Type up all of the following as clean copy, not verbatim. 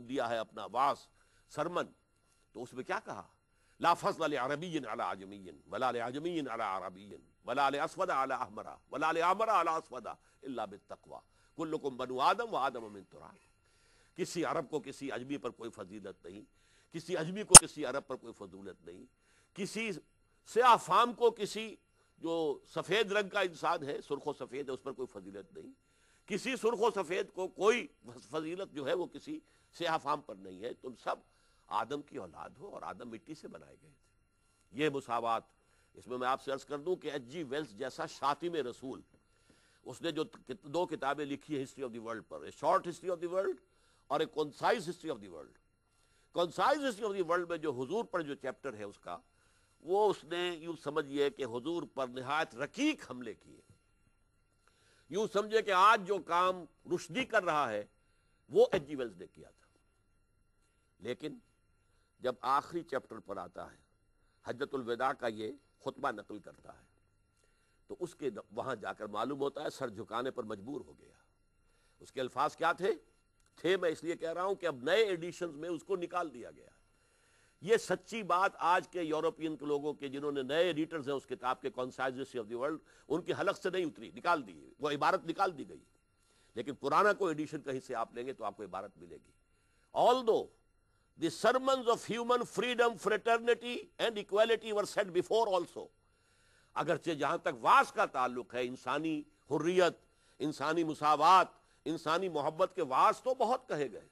دیا ہے اپنا واس سرمن، تو اس میں کیا کہا؟ لا فضل لعربی علی عجمی ولا لعجمی علی عربی ولا لاسود علی احمر ولا لاحمر علی اسود الا بالتقوی کلکم بنو آدم و آدم من تراب۔ کسی عرب کو کسی عجمی پر کوئی فضیلت نہیں، کسی عجمی کو کسی عرب پر کوئی فضیلت نہیں، کسی سیاہ فام کو کسی جو سفید رنگ کا انسان ہے، سرخ و سفید ہے، اس پر کوئی فضیلت نہیں، کسی سرخ و سفید کو کوئی فضیلت جو ہے وہ کسی سیاہ فام پر نہیں ہے۔ تم سب آدم کی اولاد ہو اور آدم مٹی سے بنائے گئے تھے۔ یہ مساوات، اس میں آپ سے عرض کر دوں کہ ایچ جی ویلز جیسا شاطم رسول، اس نے جو 2 کتابیں لکھی ہیں ہسٹری آف دی ورلڈ پر، a short history of the world اور a concise history of the world. Concise history of the world میں جو حضور پر جو چیپٹر ہے اس کا، وہ اس نے یوں سمجھیے کہ حضور پر نہایت رقیق حملے کیے۔ یوں سمجھے کہ آج جو کام رشدی کر رہا ہے وہ ایچ جی ویلز نے کیا تھا۔ لیکن جب آخری چیپٹر پر آتا ہے، حجۃ الوداع کا یہ خطبہ نقل کرتا ہے، تو اس کے وہاں جا کر معلوم ہوتا ہے سر جھکانے پر مجبور ہو گیا۔ اس کے الفاظ کیا تھے میں اس لیے کہہ رہا ہوں کہ اب نئے ایڈیشنز میں اس کو نکال دیا گیا۔ یہ سچی بات آج کے یورپین کے لوگوں کے جنہوں نے نئے ایڈیٹرز ہیں اس کتاب کے concise history of the world, ان کی حلق سے نہیں اتری، نکال دی، وہ عبارت نکال دی گئی۔ لیکن پرانا کوئی ایڈیشن کہیں سے آپ لیں گے تو آپ کو عبارت ملے گی۔ Although the sermons of human freedom, fraternity and equality were said before also، اگرچہ جہاں تک واس کا تعلق ہے، انسانی حریت، انسانی مساوات، انسانی محبت کے واس تو بہت کہے گئے،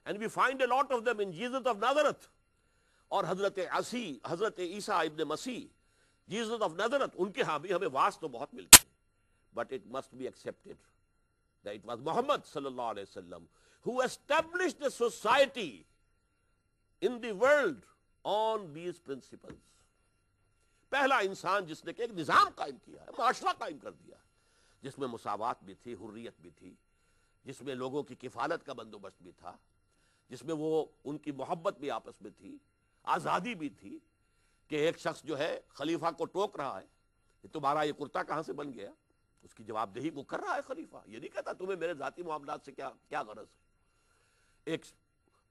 and we find a lot of them in Jesus of Nazareth، اور حضرت عیسیٰ ابن مسیح جیزس آف نظرت، ان کے ہاں بھی ہمیں واس تو بہت ملتے ہیں، but it must be accepted that it was Muhammad صلی اللہ علیہ وسلم who established a society in the world on these principles۔ پہلا انسان جس نے کہ ایک نظام قائم کیا ہے، معاشرہ قائم کر دیا، جس میں مساوات بھی تھی، حریت بھی تھی، جس میں لوگوں کی کفالت کا بندوبست بھی تھا، جس میں وہ ان کی محبت بھی آپس میں تھی، آزادی بھی تھی، کہ ایک شخص جو ہے خلیفہ کو ٹوک رہا ہے کہ تمہارا یہ کرتا کہاں سے بن گیا، اس کی جواب دہی وہ کر رہا ہے خلیفہ، یہ نہیں کہتا تمہیں میرے ذاتی معاملات سے کیا غرض ہے۔ ایک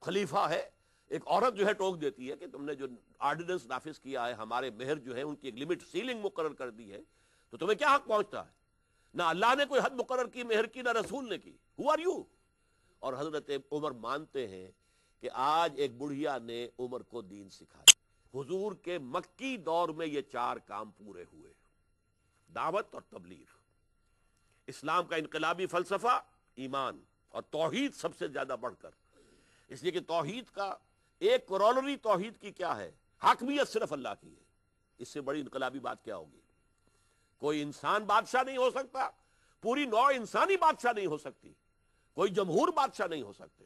خلیفہ ہے، ایک عورت جو ہے ٹوک دیتی ہے کہ تم نے جو آرڈیننس نافذ کیا ہے، ہمارے مہر جو ہے ان کی ایک لمٹ سیلنگ مقرر کر دی ہے، تو تمہیں کیا حق پہنچتا ہے؟ نہ اللہ نے کوئی حد مقرر کی مہر کی، نہ رسول نے کی۔ Who are you؟ اور حضرت عمر مانتے ہیں کہ آج ایک بڑھیا نے عمر کو دین سکھایا۔ حضور کے مکی دور میں یہ 4 کام پورے ہوئے، دعوت اور تبلیغ، اسلام کا انقلابی فلسفہ، ایمان اور توحید سب سے زیادہ بڑھ کر، اس لیے کہ توحید کا ایک کرولری توحید کی کیا ہے؟ حاکمیت صرف اللہ کی ہے۔ اس سے بڑی انقلابی بات کیا ہوگی؟ کوئی انسان بادشاہ نہیں ہو سکتا، پوری نوع انسانی بادشاہ نہیں ہو سکتی، کوئی جمہور بادشاہ نہیں ہو سکتے۔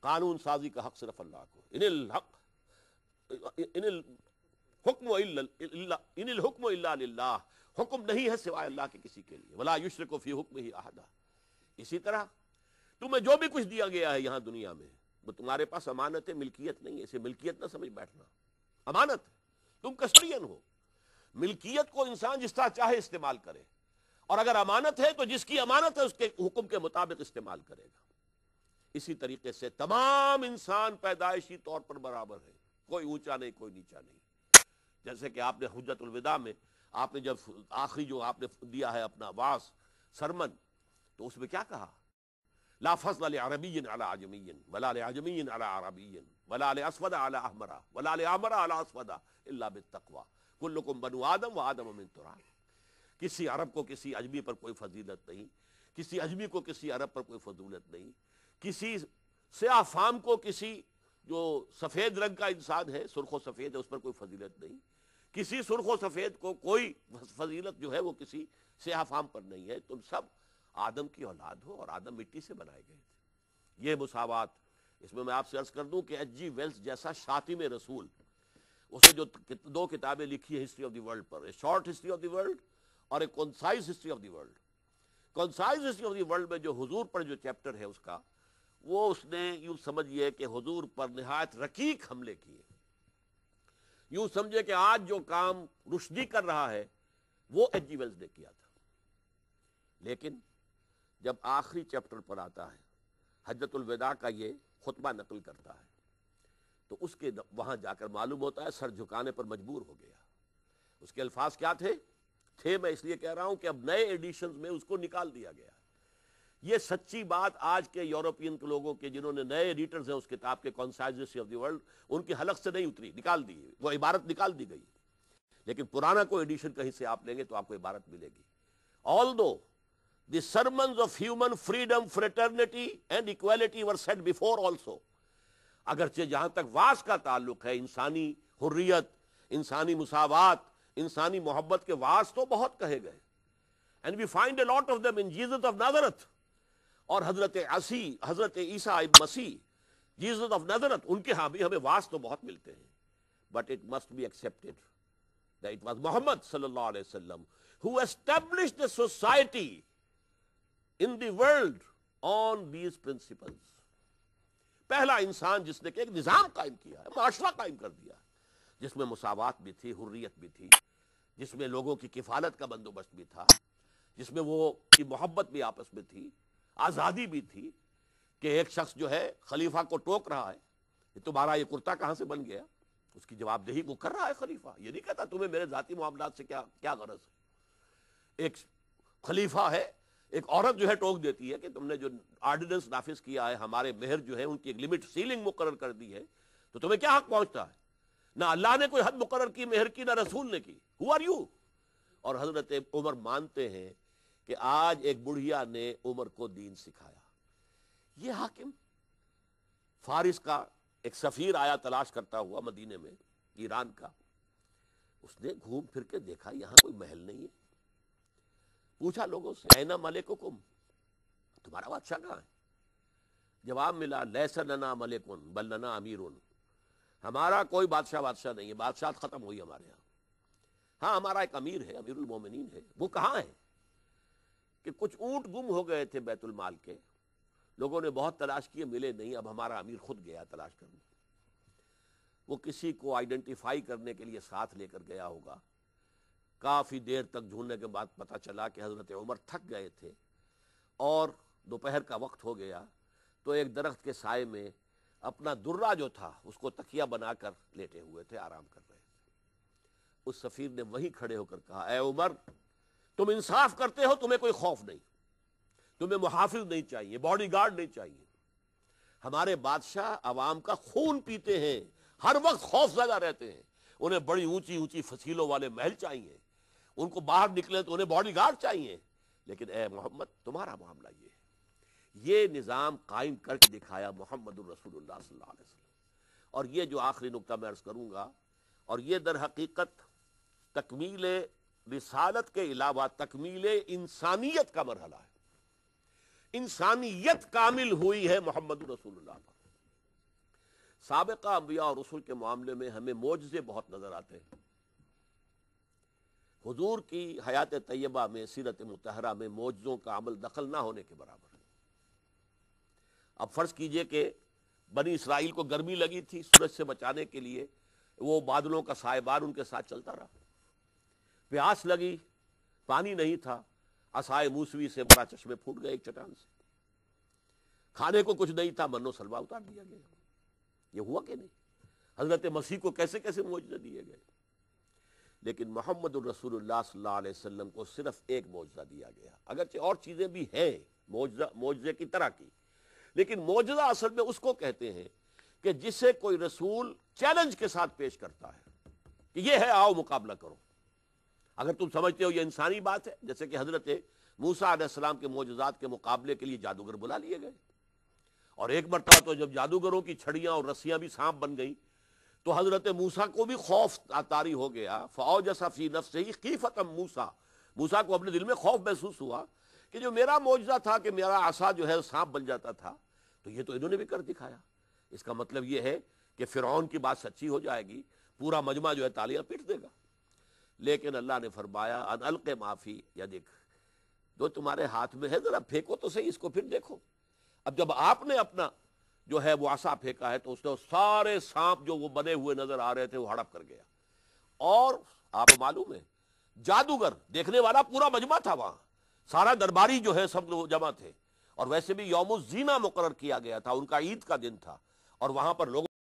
قانون سازی کا حق صرف اللہ کو، ان الحکم الا للہ، حکم نہیں ہے سوائے اللہ کے کسی کے لیے، ولا یشرک فی حکمہ احد۔ اسی طرح تمہیں جو بھی کچھ دیا گیا ہے یہاں دنیا میں، وہ تمہارے پاس امانت ہے، ملکیت نہیں ہے، اسے ملکیت نہ سمجھ بیٹھنا، امانت ہے، تم کسٹڈین ہو۔ ملکیت کو انسان جس طرح چاہے استعمال کرے، اور اگر امانت ہے تو جس کی امانت ہے اس کے حکم کے مطابق استعمال کرے گا۔ اسی طریقے سے تمام انسان پیدائشی طور پر برابر ہے، کوئی اونچا نہیں، کوئی نیچا نہیں۔ جیسے کہ آپ نے حجۃ الوداع میں آپ نے جب آخری جو آپ نے دیا ہے اپنا واس سرمن، تو اس میں کیا کہا؟ لا فضل لعربی علی عجمی ولا لعجمی علی عربی ولا لاسود علی احمر ولا لاحمر علی اسود الا بالتقوی کلکم بنو آدم و آدم من تراب۔ کسی عرب کو کسی عجمی پر کوئی فضیلت نہیں، کسی عجمی کو کسی عرب پر کوئی فضیلت نہیں، کسی سیاہ فام کو کسی جو سفید رنگ کا انسان ہے، سرخ و سفید ہے، اس پر کوئی فضیلت نہیں، کسی سرخ و سفید کو کوئی فضیلت جو ہے وہ کسی سیاہ فام پر نہیں ہے۔ تم سب آدم کی اولاد ہو اور آدم مٹی سے بنائے گئے تھے۔ یہ مساوات، اس میں آپ سے عرض کر دوں کہ ایچ جی ویلز جیسا شاطم رسول، اس نے جو 2 کتابیں لکھی ہیں ہسٹری آف دی ورلڈ پر، a short history of the world اور ایک concise history of the world. Concise history of the world میں جو حضور پر جو چیپٹر ہے اس کا، وہ اس نے یوں سمجھیے کہ حضور پر نہایت رقیق حملے کیے۔ یوں سمجھے کہ آج جو کام رشدی کر رہا ہے وہ ایچ جی ویلز نے کیا تھا۔ لیکن جب آخری چیپٹر پر آتا ہے، حجۃ الوداع کا یہ خطبہ نقل کرتا ہے، تو اس کے وہاں جا کر معلوم ہوتا ہے سر جھکانے پر مجبور ہو گیا۔ اس کے الفاظ کیا تھے میں اس لیے کہہ رہا ہوں کہ اب نئے ایڈیشنز میں اس کو نکال دیا گیا ہے۔ یہ سچی بات آج کے یورپین کے لوگوں کے جنہوں نے نئے ایڈیٹرز ہیں اس کتاب کے کانسائزیسی آف دی ورلڈ، ان کی حلق سے نہیں اتری، نکال دی، وہ عبارت نکال دی گئی۔ لیکن پرانا کوئی ایڈیشن کہیں سے آپ لیں گے تو آپ کو عبارت ملے گی، although the sermons of human freedom, fraternity and equality were said before also۔ اگرچہ جہاں تک واس کا تعلق ہے، انسانی حریت، انسانی مساوات، انسانی محبت کے واس تو بہت کہے گئے، and we find a lot of them in Jesus of Nazareth، اور حضرت عیسیٰ مسیح جیزس آف نازرت، ان کے ہاں بھی ہمیں واس تو بہت ملتے ہیں، but it must be accepted that it was Muhammad صلی اللہ علیہ وسلم who established a society in the world on these principles۔ پہلا انسان جس نے کہ ایک نظام قائم کیا ہے، معاشرہ قائم کر دیا، جس میں مساوات بھی تھی، حریت بھی تھی، جس میں لوگوں کی کفالت کا بندوبست بھی تھا، جس میں وہ کی محبت بھی آپس میں تھی، آزادی بھی تھی، کہ ایک شخص جو ہے خلیفہ کو ٹوک رہا ہے کہ تمہارا یہ کرتا کہاں سے بن گیا، اس کی جواب دہی وہ کر رہا ہے خلیفہ، یہ نہیں کہتا تمہیں میرے ذاتی معاملات سے کیا غرض ہے۔ ایک خلیفہ ہے، ایک عورت جو ہے ٹوک دیتی ہے کہ تم نے جو آرڈیننس نافذ کیا ہے، ہمارے مہر جو ہے ان کی ایک لمٹ سیلنگ مقرر کر دی ہے، تو تمہیں کیا حق پہنچتا ہے؟ نہ اللہ نے کوئی حد مقرر کی مہر کی، نہ رسول نے کی۔ Who are you؟ اور حضرت عمر مانتے ہیں کہ آج ایک بڑھیا نے عمر کو دین سکھایا۔ یہ حاکم فارس کا ایک سفیر آیا تلاش کرتا ہوا مدینے میں، ایران کا، اس نے گھوم پھر کے دیکھا یہاں کوئی محل نہیں ہے، پوچھا لوگوں سے اینا ملککم، تمہارا بادشاہ کہاں ہے؟ جواب ملا لیس لنا ملکن بل لنا امیرن، ہمارا کوئی بادشاہ نہیں ہے، بادشاہت ختم ہوئی ہمارے یہاں، ہاں ہمارا ایک امیر ہے، امیر المومنین ہے۔ وہ کہاں ہے؟ کہ کچھ اونٹ گم ہو گئے تھے بیت المال کے، لوگوں نے بہت تلاش کیے، ملے نہیں، اب ہمارا امیر خود گیا تلاش کرنے۔ وہ کسی کو آئیڈینٹیفائی کرنے کے لیے ساتھ لے کر گیا ہوگا، کافی دیر تک ڈھونڈنے کے بعد پتہ چلا کہ حضرت عمر تھک گئے تھے اور دوپہر کا وقت ہو گیا، تو ایک درخت کے سائے میں اپنا درہ جو تھا اس کو تکیہ بنا کر لیٹے ہوئے تھے، آرام کر رہے تھے۔ اس سفیر نے وہیں کھڑے ہو کر کہا اے عمر، تم انصاف کرتے ہو، تمہیں کوئی خوف نہیں، تمہیں محافظ نہیں چاہیے، باڈی گارڈ نہیں چاہیے، ہمارے بادشاہ عوام کا خون پیتے ہیں، ہر وقت خوف زدہ رہتے ہیں، انہیں بڑی اونچی اونچی فصیلوں والے محل چاہیے، ان کو باہر نکلے تو انہیں باڈی گارڈ چاہیے، لیکن اے محمد تمہارا معاملہ یہ ہے۔ یہ نظام قائم کر کے دکھایا محمد الرسول اللہ صلی اللہ علیہ وسلم۔ اور یہ جو آخری نقطہ میں عرض کروں گا، اور یہ در حقیقت تکمیل رسالت کے علاوہ تکمیل انسانیت کا مرحلہ ہے، انسانیت کامل ہوئی ہے محمد الرسول اللہ پر۔ سابقہ انبیاء اور رسول کے معاملے میں ہمیں معجزے بہت نظر آتے ہیں، حضور کی حیات طیبہ میں، سیرت مطہرہ میں معجزوں کا عمل دخل نہ ہونے کے برابر ہے۔ اب فرض کیجئے کہ بنی اسرائیل کو گرمی لگی تھی، سورج سے بچانے کے لیے وہ بادلوں کا سائبان ان کے ساتھ چلتا رہا، پیاس لگی، پانی نہیں تھا، عصائے موسوی سے بڑا چشمے پھوٹ گئے ایک چٹان سے، کھانے کو کچھ نہیں تھا، من و سلوا اتار دیا گیا۔ یہ ہوا کہ نہیں؟ حضرت مسیح کو کیسے کیسے معجزے دیے گئے، لیکن محمد الرسول اللہ صلی اللہ علیہ وسلم کو صرف ایک معجزہ دیا گیا، اگرچہ اور چیزیں بھی ہیں معجزے کی طرح کی، لیکن معجزہ اصل میں اس کو کہتے ہیں کہ جسے کوئی رسول چیلنج کے ساتھ پیش کرتا ہے کہ یہ ہے، آؤ مقابلہ کرو۔ اگر تم سمجھتے ہو یہ انسانی بات ہے، جیسے کہ حضرت موسیٰ علیہ السلام کے معجزات کے مقابلے کے لیے جادوگر بلا لیے گئے، اور ایک مرتبہ تو جب جادوگروں کی چھڑیاں اور رسیاں بھی سانپ بن گئیں تو حضرت موسیٰ کو بھی خوف طاری ہو گیا، فَأَوْجَسَ فِي نَفْسِهِ خِیفَةً موسیٰ، موسیٰ کو اپنے دل میں خوف محسوس ہوا کہ جو میرا معجزہ تھا کہ میرا عصا جو ہے سانپ بن جاتا تھا، تو یہ تو انہوں نے بھی کر دکھایا۔ اس کا مطلب یہ ہے کہ فرعون کی بات سچی ہو جائے گی، پورا مجمع جو ہے تالیاں پیٹ دے گا۔ لیکن اللہ نے فرمایا ان الق ما فی یدک، جو تمہارے ہاتھ میں ہے ذرا پھینکو تو صحیح اس کو، پھر دیکھو۔ اب جب آپ نے اپنا جو ہے وہ عصا پھینکا ہے تو اس نے سارے سانپ جو وہ بنے ہوئے نظر آ رہے تھے وہ ہڑپ کر گیا، اور آپ کو معلوم ہے جادوگر دیکھنے والا پورا مجمع تھا، وہاں سارا درباری جو ہے سب لوگ جمع تھے، اور ویسے بھی یوم الزینہ مقرر کیا گیا تھا، ان کا عید کا دن تھا، اور وہاں پر لوگوں